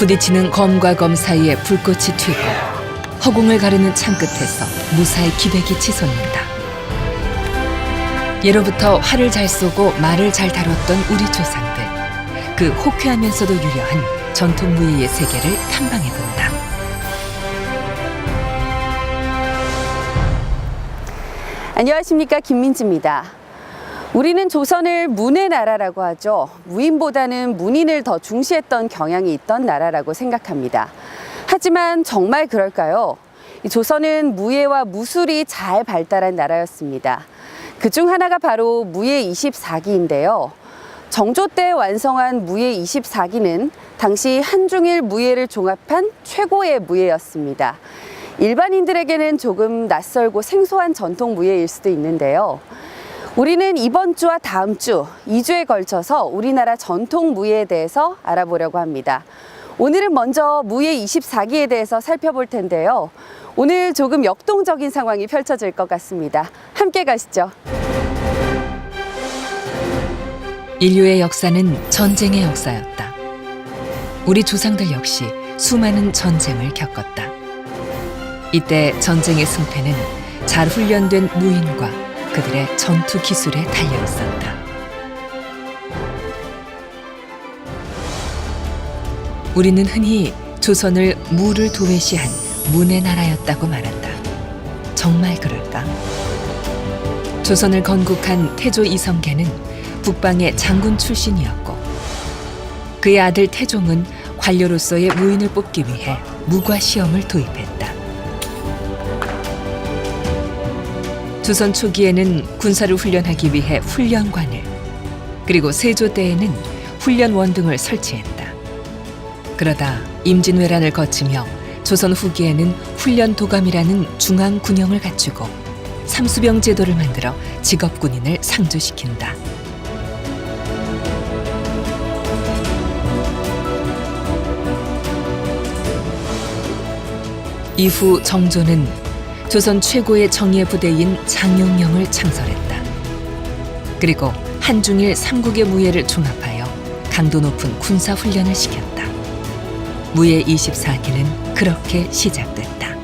부딪히는 검과 검 사이에 불꽃이 튀고 허공을 가르는 창 끝에서 무사히 기백이 치솟는다. 예로부터 활을 잘 쏘고 말을 잘 다뤘던 우리 조상들. 그 호쾌하면서도 유려한 전통 무예의 세계를 탐방해본다. 안녕하십니까, 김민지입니다. 우리는 조선을 문의 나라라고 하죠. 무인보다는 문인을 더 중시했던 경향이 있던 나라라고 생각합니다. 하지만 정말 그럴까요? 조선은 무예와 무술이 잘 발달한 나라였습니다. 그중 하나가 바로 무예 24기인데요. 정조 때 완성한 무예 24기는 당시 한중일 무예를 종합한 최고의 무예였습니다. 일반인들에게는 조금 낯설고 생소한 전통 무예일 수도 있는데요. 우리는 이번 주와 다음 주 2주에 걸쳐서 우리나라 전통 무예에 대해서 알아보려고 합니다. 오늘은 먼저 무예 24기에 대해서 살펴볼 텐데요. 오늘 조금 역동적인 상황이 펼쳐질 것 같습니다. 함께 가시죠. 인류의 역사는 전쟁의 역사였다. 우리 조상들 역시 수많은 전쟁을 겪었다. 이때 전쟁의 승패는 잘 훈련된 무인과 그들의 전투 기술에 달려 있었다. 우리는 흔히 조선을 무를 도외시한 문의 나라였다고 말한다. 정말 그럴까? 조선을 건국한 태조 이성계는 북방의 장군 출신이었고 그의 아들 태종은 관료로서의 무인을 뽑기 위해 무과 시험을 도입했다. 조선 초기에는 군사를 훈련하기 위해 훈련관을, 그리고 세조 때에는 훈련원 등을 설치했다. 그러다 임진왜란을 거치며 조선 후기에는 훈련도감이라는 중앙군영을 갖추고 삼수병 제도를 만들어 직업군인을 상주시킨다. 이후 정조는 조선 최고의 정예 부대인 장용령을 창설했다. 그리고 한중일 삼국의 무예를 종합하여 강도 높은 군사 훈련을 시켰다. 무예 24기는 그렇게 시작됐다.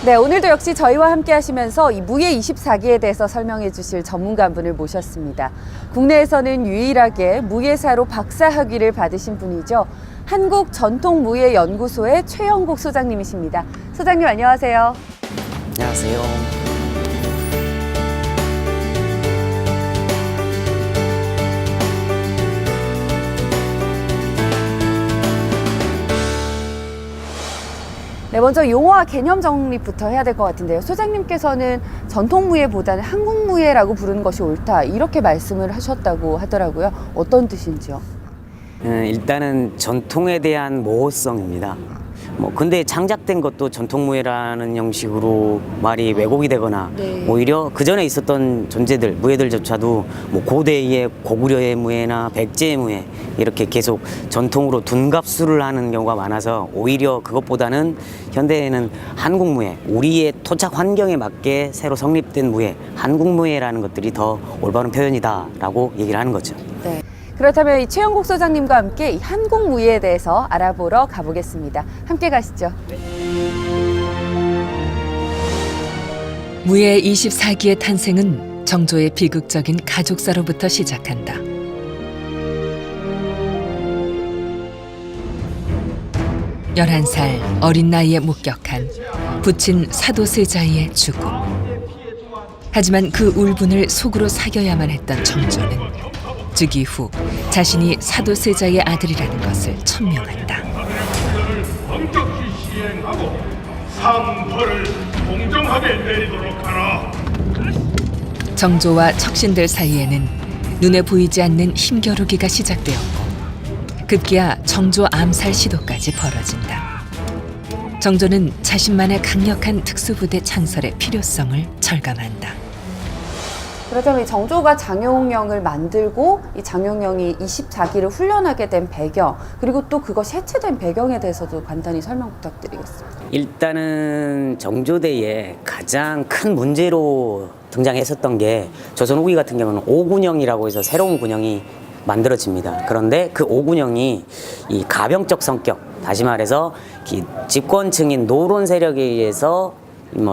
네, 오늘도 역시 저희와 함께 하시면서 이 무예 24기에 대해서 설명해 주실 전문가 한 분을 모셨습니다. 국내에서는 유일하게 무예사로 박사학위를 받으신 분이죠. 한국전통무예연구소의 최영국 소장님이십니다. 소장님 안녕하세요. 안녕하세요. 네, 먼저 용어와 개념 정립부터 해야 될 것 같은데요. 소장님께서는 전통무예보다는 한국무예라고 부르는 것이 옳다, 이렇게 말씀을 하셨다고 하더라고요. 어떤 뜻인지요? 일단은 전통에 대한 모호성입니다. 근데 창작된 것도 전통무예라는 형식으로 말이 왜곡이 되거나 오히려 그 전에 있었던 존재들, 무예들조차도 고대의 고구려의 무예나 백제의 무예 이렇게 계속 전통으로 둔갑수를 하는 경우가 많아서 오히려 그것보다는 현대에는 한국무예, 우리의 토착 환경에 맞게 새로 성립된 무예, 한국무예라는 것들이 더 올바른 표현이다라고 얘기를 하는 거죠. 네. 그렇다면 이 최영국 소장님과 함께 이 한국 무예에 대해서 알아보러 가보겠습니다. 함께 가시죠. 무예 24기의 탄생은 정조의 비극적인 가족사로부터 시작한다. 열한 살 어린 나이에 목격한 부친 사도세자의 죽음. 하지만 그 울분을 속으로 사겨야만 했던 정조는 즉위 후 자신이 사도세자의 아들이라는 것을 천명한다. 엄격히 시행하고 상벌을 공정하게 내리도록 하라. 정조와 척신들 사이에는 눈에 보이지 않는 힘겨루기가 시작되었고 급기야 정조 암살 시도까지 벌어진다. 정조는 자신만의 강력한 특수부대 창설의 필요성을 절감한다. 그렇다면 이 정조가 장용령을 만들고 이 장용령이 24기를 훈련하게 된 배경, 그리고 또 그것이 해체된 배경에 대해서도 간단히 설명 부탁드리겠습니다. 일단은 정조대에 가장 큰 문제로 등장했었던 게 조선 후기 같은 경우는 오군영이라고 해서 새로운 군영이 만들어집니다. 그런데 그 오군영이 이 가병적 성격, 다시 말해서 이 집권층인 노론 세력에 의해서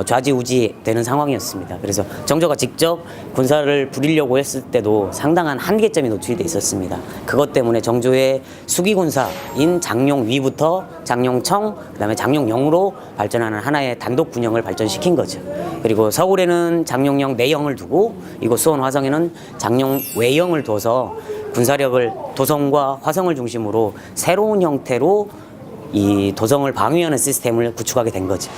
좌지우지 되는 상황이었습니다. 그래서 정조가 직접 군사를 부리려고 했을 때도 상당한 한계점이 노출이 돼 있었습니다. 그것 때문에 정조의 수기군사인 장룡위부터 장룡청, 그다음에 장룡영으로 발전하는 하나의 단독 군영을 발전시킨 거죠. 그리고 서울에는 장룡영 내영을 두고 이곳 수원 화성에는 장룡외영을 둬서 군사력을 도성과 화성을 중심으로 새로운 형태로 이 도성을 방위하는 시스템을 구축하게 된 거죠.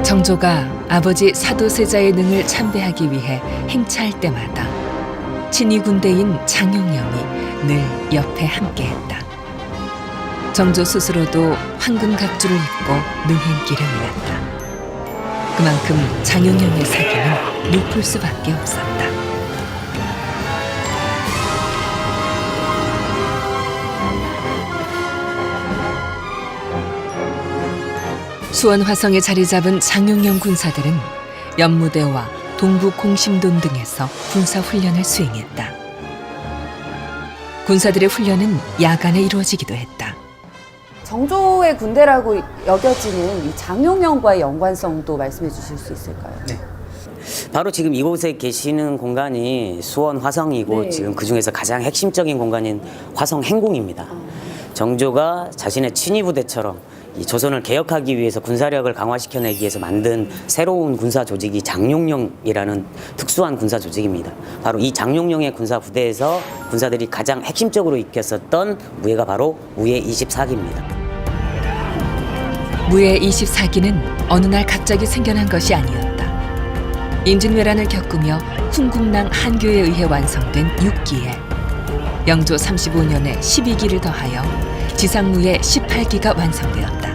정조가 아버지 사도세자의 능을 참배하기 위해 행차할 때마다 친위 군대인 장용영이 늘 옆에 함께했다. 정조 스스로도 황금 각주를 입고 능행기령이었다. 그만큼 장용영의 사기는 높을 수밖에 없었다. 수원 화성에 자리 잡은 장용영 군사들은 연무대와 동북 공심돈 등에서 군사 훈련을 수행했다. 군사들의 훈련은 야간에 이루어지기도 했다. 정조의 군대라고 여겨지는 이 장용영과의 연관성도 말씀해 주실 수 있을까요? 네. 바로 지금 이곳에 계시는 공간이 수원 화성이고 네. 지금 그중에서 가장 핵심적인 공간인 화성 행궁입니다. 정조가 자신의 친위 부대처럼 이 조선을 개혁하기 위해서 군사력을 강화시켜내기 위해서 만든 새로운 군사 조직이 장용영이라는 특수한 군사 조직입니다. 바로 이 장용영의 군사 부대에서 군사들이 가장 핵심적으로 익혔었던 무예가 바로 무예 24기입니다. 무예 24기는 어느 날 갑자기 생겨난 것이 아니었다. 임진왜란을 겪으며 훈국랑 한교에 의해 완성된 6기에 영조 35년에 12기를 더하여 지상무예 18기가 완성되었다.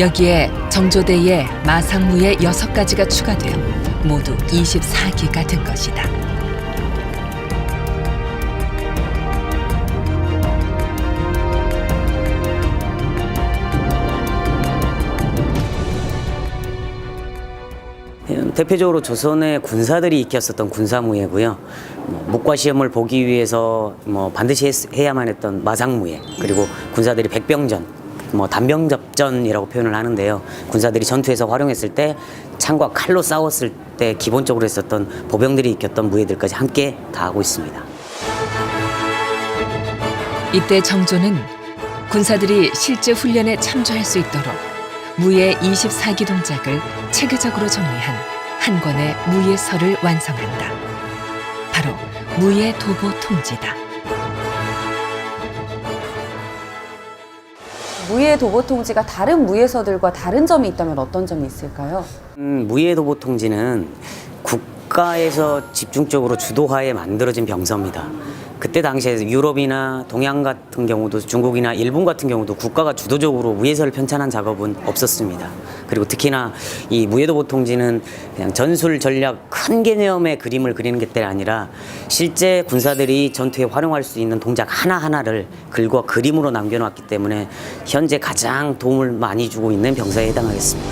여기에 정조대의 마상무예 6가지가 추가되어 모두 24기가 된 것이다. 대표적으로 조선의 군사들이 익혔었던 군사무예고요. 묵과시험을 보기 위해서 반드시 해야만 했던 마상무예, 그리고 군사들이 백병전, 단병접전이라고 표현을 하는데요. 군사들이 전투에서 활용했을 때 창과 칼로 싸웠을 때 기본적으로 했었던 보병들이 익혔던 무예들까지 함께 다 하고 있습니다. 이때 정조는 군사들이 실제 훈련에 참조할 수 있도록 무예 24기 동작을 체계적으로 정리한 한 권의 무예서를 완성한다. 바로 무예 도보 통지다. 무예 도보 통지가 다른 무예서들과 다른 점이 있다면 어떤 점이 있을까요? 무예 도보 통지는 국가에서 집중적으로 주도하에 만들어진 병서입니다. 그때 당시에 유럽이나 동양 같은 경우도 중국이나 일본 같은 경우도 국가가 주도적으로 무예서를 편찬한 작업은 없었습니다. 그리고 특히나 이 무예도보 통지는 그냥 전술 전략 큰 개념의 그림을 그리는 게 아니라 실제 군사들이 전투에 활용할 수 있는 동작 하나하나를 글과 그림으로 남겨놨기 때문에 현재 가장 도움을 많이 주고 있는 병사에 해당하겠습니다.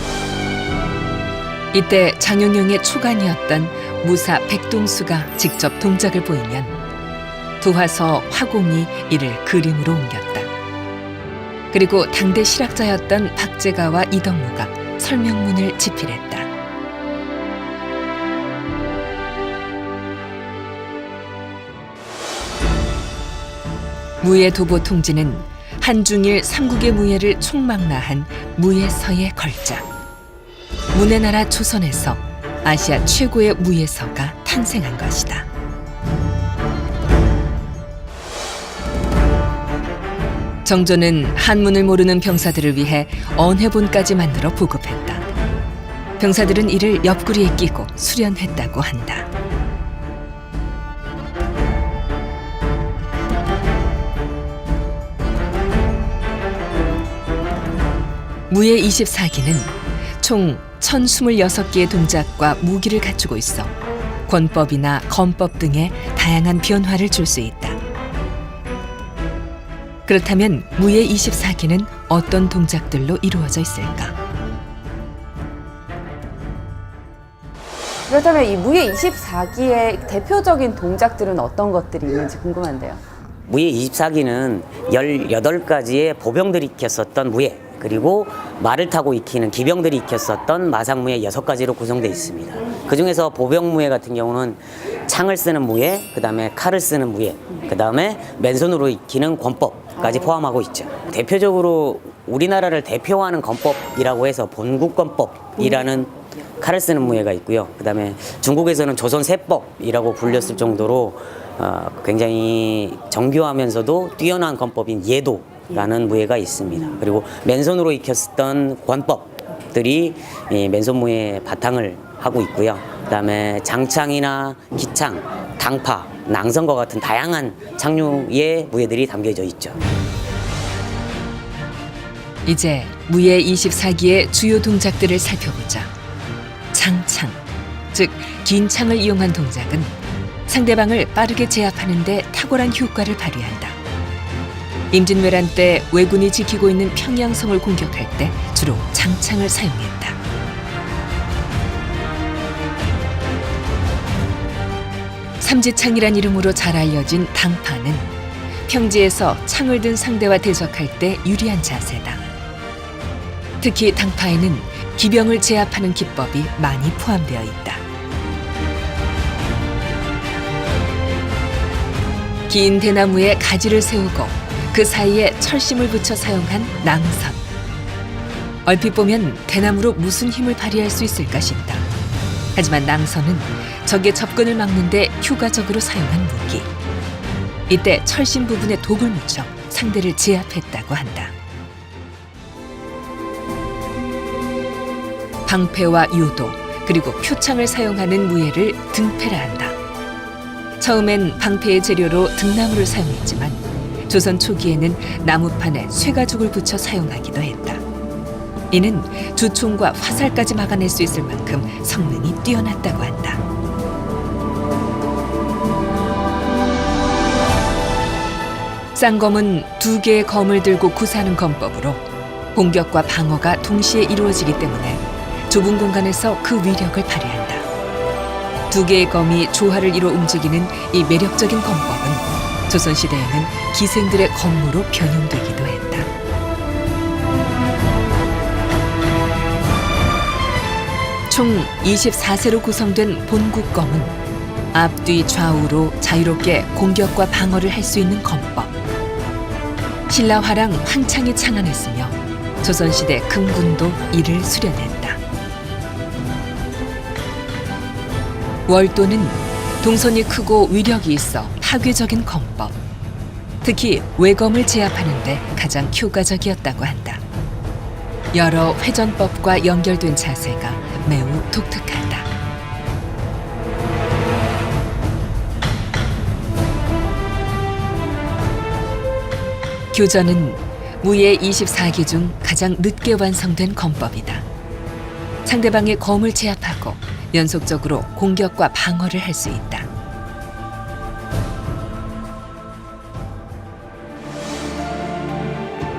이때 장용영의 초간이었던 무사 백동수가 직접 동작을 보이면 두화서 화공이 이를 그림으로 옮겼다. 그리고 당대 실학자였던 박제가와 이덕무가 설명문을 집필했다. 무예 도보 통지는 한중일 삼국의 무예를 총망라한 무예서의 걸작. 문의나라 조선에서 아시아 최고의 무예서가 탄생한 것이다. 정조는 한문을 모르는 병사들을 위해 언해본까지 만들어 보급했다. 병사들은 이를 옆구리에 끼고 수련했다고 한다. 무예 24기는 총 1026개의 동작과 무기를 갖추고 있어 권법이나 건법 등의 다양한 변화를 줄 수 있다. 그렇다면 무예 24기는 어떤 동작들로 이루어져 있을까? 그렇다면 이 무예 24기의 대표적인 동작들은 어떤 것들이 있는지 궁금한데요. 무예 24기는 18가지의 보병들이 익혔었던 무예, 그리고 말을 타고 익히는 기병들이 익혔었던 마상무예 6가지로 구성되어 있습니다. 그중에서 보병무예 같은 경우는 창을 쓰는 무예, 그 다음에 칼을 쓰는 무예, 그 다음에 맨손으로 익히는 권법까지 포함하고 있죠. 대표적으로 우리나라를 대표하는 권법이라고 해서 본국권법이라는 칼을 쓰는 무예가 있고요. 그 다음에 중국에서는 조선세법이라고 불렸을 정도로 굉장히 정교하면서도 뛰어난 권법인 예도라는 무예가 있습니다. 그리고 맨손으로 익혔던 권법들이 이 맨손무예의 바탕을 하고 있고요. 그 다음에 장창이나 기창, 당파, 낭선과 같은 다양한 창류의 무예들이 담겨져 있죠. 이제 무예 24기의 주요 동작들을 살펴보자. 장창, 즉 긴 창을 이용한 동작은 상대방을 빠르게 제압하는 데 탁월한 효과를 발휘한다. 임진왜란 때 왜군이 지키고 있는 평양성을 공격할 때 주로 장창을 사용했다. 삼지창이란 이름으로 잘 알려진 당파는 평지에서 창을 든 상대와 대적할 때 유리한 자세다. 특히 당파에는 기병을 제압하는 기법이 많이 포함되어 있다. 긴 대나무에 가지를 세우고 그 사이에 철심을 붙여 사용한 낭선. 얼핏 보면 대나무로 무슨 힘을 발휘할 수 있을까 싶다. 하지만 낭선은 적의 접근을 막는 데 효과적으로 사용한 무기. 이때 철심 부분에 독을 묻혀 상대를 제압했다고 한다. 방패와 요도, 그리고 표창을 사용하는 무예를 등패라 한다. 처음엔 방패의 재료로 등나무를 사용했지만 조선 초기에는 나무판에 쇠가죽을 붙여 사용하기도 했다. 이는 주총과 화살까지 막아낼 수 있을 만큼 성능이 뛰어났다고 한다. 쌍검은 2개의 검을 들고 구사하는 검법으로 공격과 방어가 동시에 이루어지기 때문에 좁은 공간에서 그 위력을 발휘한다. 2개의 검이 조화를 이뤄 움직이는 이 매력적인 검법은 조선시대에는 기생들의 검무로 변용되기도 했다. 총 24세로 구성된 본국검은 앞뒤 좌우로 자유롭게 공격과 방어를 할 수 있는 검법. 신라화랑 황창이 창안했으며 조선시대 금군도 이를 수련했다. 월도는 동선이 크고 위력이 있어 파괴적인 검법. 특히 외검을 제압하는 데 가장 효과적이었다고 한다. 여러 회전법과 연결된 자세가 매우 독특하다. 교전은 무예 24기 중 가장 늦게 완성된 검법이다. 상대방의 검을 제압하고 연속적으로 공격과 방어를 할 수 있다.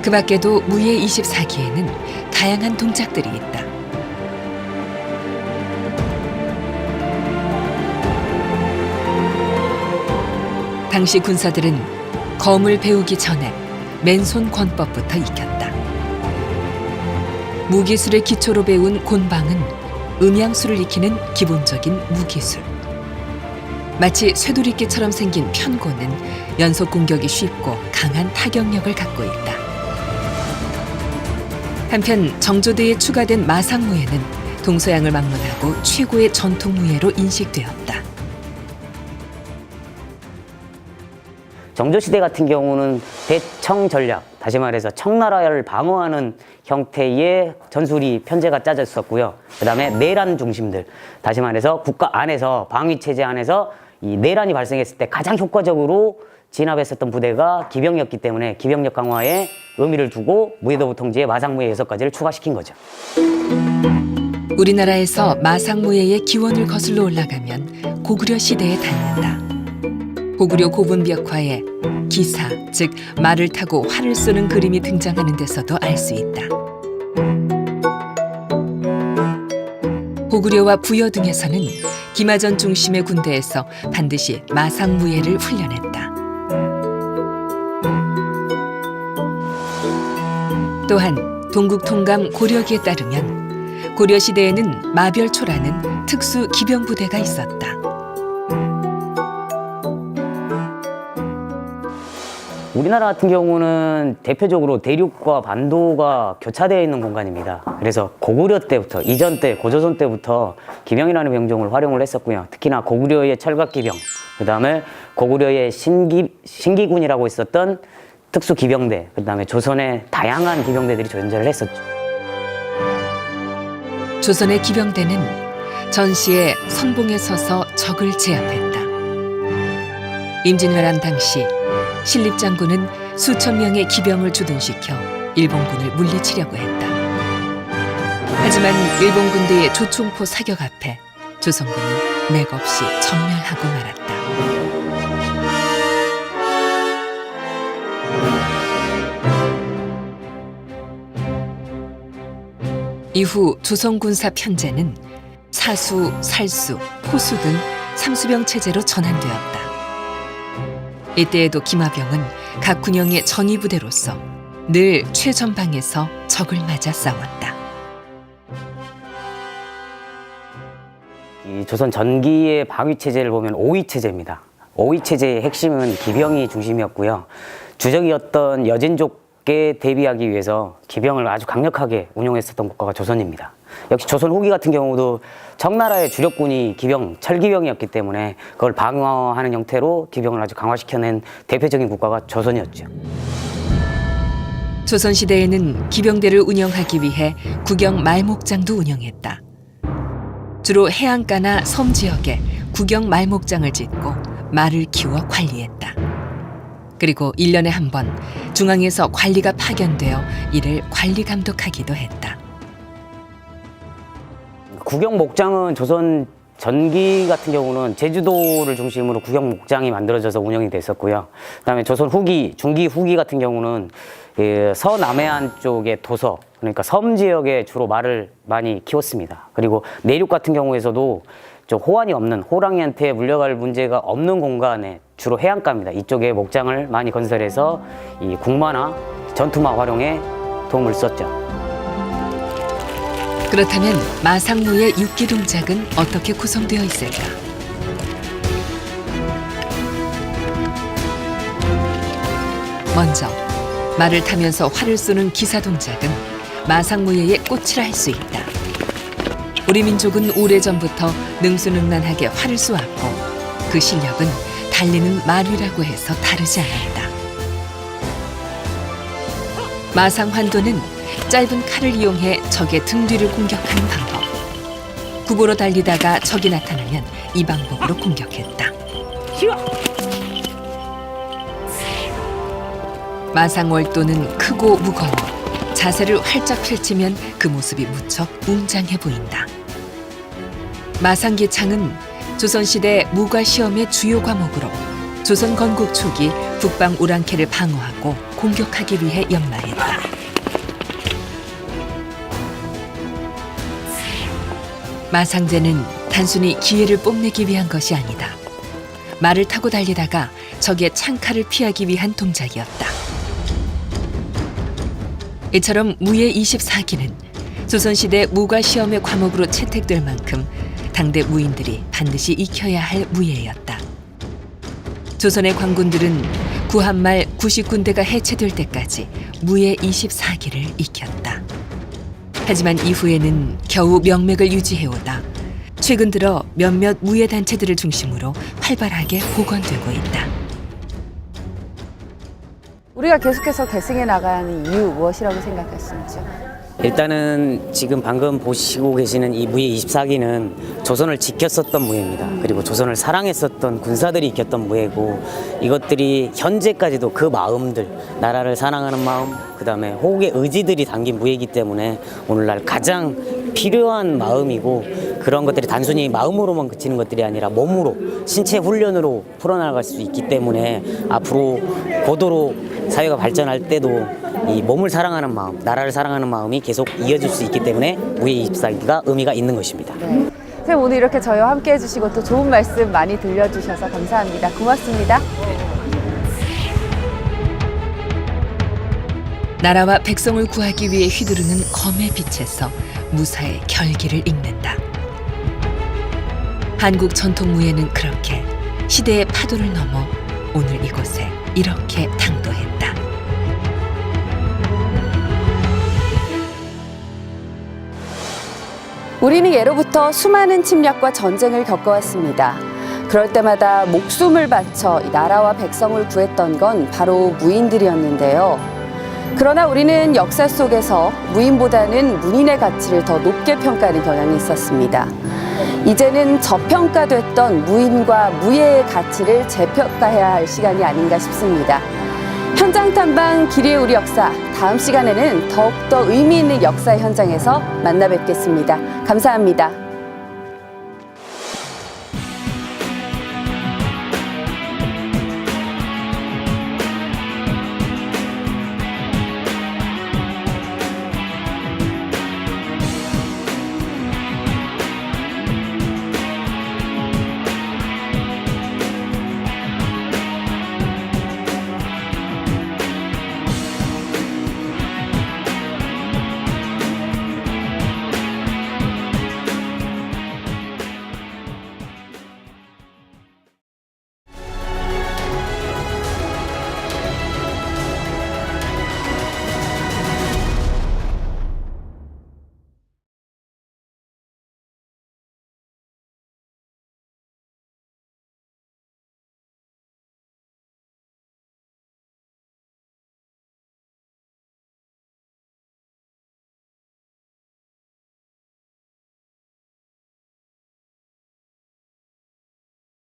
그 밖에도 무예 24기에는 다양한 동작들이 있다. 당시 군사들은 검을 배우기 전에 맨손 권법부터 익혔다. 무기술의 기초로 배운 곤방은 음양술을 익히는 기본적인 무기술. 마치 쇠돌이끼처럼 생긴 편고는 연속 공격이 쉽고 강한 타격력을 갖고 있다. 한편 정조대에 추가된 마상무예는 동서양을 막론하고 최고의 전통무예로 인식되었다. 정조시대 같은 경우는 대청 전략, 다시 말해서 청나라를 방어하는 형태의 전술이 편제가 짜져 있었고요. 그 다음에 내란 중심들, 다시 말해서 국가 안에서 방위체제 안에서 이 내란이 발생했을 때 가장 효과적으로 진압했었던 부대가 기병이었기 때문에 기병력 강화에 의미를 두고 무예도부 통지에 마상무예 6가지를 추가시킨 거죠. 우리나라에서 마상무예의 기원을 거슬러 올라가면 고구려 시대에 닿는다. 고구려 고분벽화에 기사, 즉 말을 타고 활을 쏘는 그림이 등장하는 데서도 알 수 있다. 고구려와 부여 등에서는 김하전 중심의 군대에서 반드시 마상무예를 훈련했다. 또한 동국통감 고려기에 따르면 고려시대에는 마별초라는 특수 기병부대가 있었다. 우리나라 같은 경우는 대표적으로 대륙과 반도가 교차되어 있는 공간입니다. 그래서 고구려 때부터, 이전 때, 고조선 때부터 기병이라는 병종을 활용을 했었고요. 특히나 고구려의 철갑기병, 그 다음에 고구려의 신기군이라고 있었던 특수기병대, 그 다음에 조선의 다양한 기병대들이 존재를 했었죠. 조선의 기병대는 전시에 선봉에 서서 적을 제압했다. 임진왜란 당시 신립장군은 수천 명의 기병을 주둔시켜 일본군을 물리치려고 했다. 하지만 일본 군대의 조총포 사격 앞에 조선군은 맥없이 전멸하고 말았다. 이후 조선군사 편제는 사수, 살수, 포수 등 삼수병 체제로 전환되었다. 이때에도 김하병은 각 군영의 전위부대로서 늘 최전방에서 적을 맞아 싸웠다. 이 조선 전기의 방위 체제를 보면 오위 체제입니다. 오위 체제의 핵심은 기병이 중심이었고요. 주적이었던 여진족에 대비하기 위해서 기병을 아주 강력하게 운용했었던 국가가 조선입니다. 역시 조선 후기 같은 경우도 청나라의 주력군이 철기병이었기 때문에 그걸 방어하는 형태로 기병을 아주 강화시켜낸 대표적인 국가가 조선이었죠. 조선시대에는 기병대를 운영하기 위해 국영 말목장도 운영했다. 주로 해안가나 섬 지역에 국영 말목장을 짓고 말을 키워 관리했다. 그리고 1년에 한 번 중앙에서 관리가 파견되어 이를 관리 감독하기도 했다. 국영 목장은 조선 전기 같은 경우는 제주도를 중심으로 국영 목장이 만들어져서 운영이 됐었고요. 그다음에 조선 후기, 중기 후기 같은 경우는 서남해안 쪽의 도서, 그러니까 섬 지역에 주로 말을 많이 키웠습니다. 그리고 내륙 같은 경우에서도 좀 호환이 없는, 호랑이한테 물려갈 문제가 없는 공간에 주로 해안가입니다. 이쪽에 목장을 많이 건설해서 이 군마나 전투마 활용에 도움을 썼죠. 그렇다면 마상무의 육기 동작은 어떻게 구성되어 있을까? 먼저 말을 타면서 활을 쏘는 기사 동작은 마상무예의 꽃이라 할 수 있다. 우리 민족은 오래전부터 능수능란하게 활을 쏘았고 그 실력은 달리는 말이라고 해서 다르지 않았다. 마상환도는 짧은 칼을 이용해 적의 등 뒤를 공격하는 방법. 굽으로 달리다가 적이 나타나면 이 방법으로 공격했다. 마상월도는 크고 무거워 자세를 활짝 펼치면 그 모습이 무척 웅장해 보인다. 마상기창은 조선시대 무과시험의 주요 과목으로 조선 건국 초기 북방 오랑캐를 방어하고 공격하기 위해 연마했다. 마상제는 단순히 기회를 뽐내기 위한 것이 아니다. 말을 타고 달리다가 적의 창칼을 피하기 위한 동작이었다. 이처럼 무예 24기는 조선시대 무과시험의 과목으로 채택될 만큼 당대 무인들이 반드시 익혀야 할 무예였다. 조선의 관군들은 구한말 90군대가 해체될 때까지 무예 24기를 익혔다. 하지만 이후에는 겨우 명맥을 유지해오다 최근 들어 몇몇 무예 단체들을 중심으로 활발하게 복원되고 있다. 우리가 계속해서 계승해 나가야 하는 이유 무엇이라고 생각하시는지요? 일단은 지금 방금 보시고 계시는 이 무예 24기는 조선을 지켰었던 무예입니다. 그리고 조선을 사랑했었던 군사들이 익혔던 무예고 이것들이 현재까지도 그 마음들, 나라를 사랑하는 마음, 그 다음에 호국의 의지들이 담긴 무예이기 때문에 오늘날 가장 필요한 마음이고 그런 것들이 단순히 마음으로만 그치는 것들이 아니라 몸으로, 신체 훈련으로 풀어나갈 수 있기 때문에 앞으로 고도로 사회가 발전할 때도 이 몸을 사랑하는 마음, 나라를 사랑하는 마음이 계속 이어질 수 있기 때문에 무예 24기가 의미가 있는 것입니다. 네. 선생님 오늘 이렇게 저희와 함께 해주시고 또 좋은 말씀 많이 들려주셔서 감사합니다. 고맙습니다. 나라와 백성을 구하기 위해 휘두르는 검의 빛에서 무사의 결기를 읽는다. 한국 전통무예는 그렇게 시대의 파도를 넘어 오늘 이곳에 이렇게 당도했다. 우리는 예로부터 수많은 침략과 전쟁을 겪어왔습니다. 그럴 때마다 목숨을 바쳐 이 나라와 백성을 구했던 건 바로 무인들이었는데요. 그러나 우리는 역사 속에서 무인보다는 문인의 가치를 더 높게 평가하는 경향이 있었습니다. 이제는 저평가됐던 무인과 무예의 가치를 재평가해야 할 시간이 아닌가 싶습니다. 현장 탐방 길이의 우리 역사, 다음 시간에는 더욱더 의미 있는 역사 현장에서 만나 뵙겠습니다. 감사합니다.